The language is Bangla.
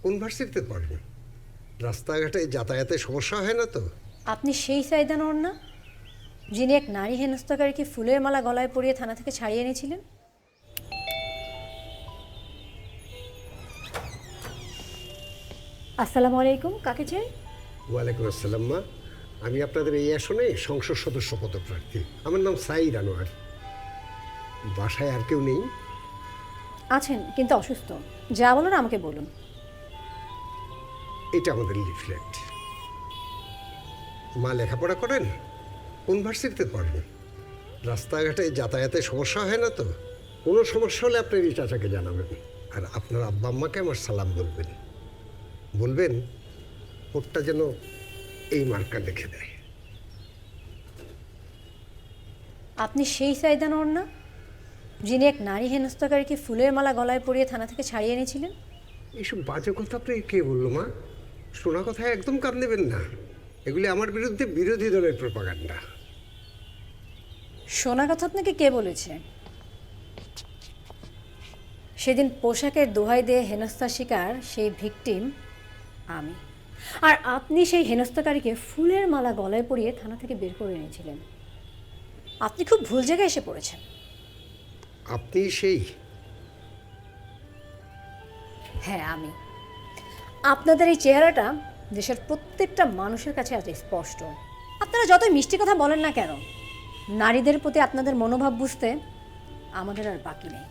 কোন ভার্সিটিতে পড়েন? রাস্তাঘাটে যাতায়াতে সমস্যা হয় না তো? আপনি সেই সাইদা নন না, যিনি এক নারী হেনস্থাকারীকে ফুলের মালা গলায় পরিয়ে থানা থেকে ছাড়িয়ে এনেছিলেন? আসসালামু আলাইকুম, কাকে চাই? ওয়ালাইকুম আসসালাম মা। আমি আপনাদের এই আসনে সংসদ সদস্য পদপ্রার্থী। আমার নাম সাইদ আনোয়ার। বাসায় আর কেউ নেই? আছেন, কিন্তু অসুস্থ। যা বলুন আমাকে বলুন। এটা আমাদের লিফলেট। মা লেখাপড়া করেন? কোন ভার্সিটিতে পড়েন? রাস্তাঘাটে যাতায়াতে সমস্যা হয় না তো? কোনো সমস্যা হলে আপনার এই চাচাকে জানাবেন। আর আপনার আব্বা আম্মাকে আমার সালাম বলবেন। বলবেন ভোটটা যেন এই মার্কা লিখে দেয়। আপনি সেই সাইদা নন না, যিনি এক নারী হেনস্থাকারীকে ফুলের মালা গলায় পরিয়ে থানা থেকে ছাড়িয়ে এনেছিলেন? এইসব বাজে কথা আপনাকে কে বললো মা? শোনা কথায় একদম কান দেবেন না। এগুলি আমার বিরুদ্ধে বিরোধী দলের প্রোপাগান্ডা। শোনা কথা আপনাকে কে বলেছে? সেদিন পোশাকের দোহাই দিয়ে হেনস্থার শিকার সেই ভিকটিম আমি। আর আপনি সেই হেনস্থাকারীকে ফুলের মালা গলায় পরিয়ে থানা থেকে বের করে এনেছিলেন। আপনি খুব ভুল জায়গায় এসে পড়েছেন। আপনি সেই? হ্যাঁ, আমি। আপনাদের এই চেহারাটা দেশের প্রত্যেকটা মানুষের কাছে আজ স্পষ্ট। আপনারা যতই মিষ্টি কথা বলেন না কেন, নারীদের প্রতি আপনাদের মনোভাব বুঝতে আমাদের আর বাকি নেই।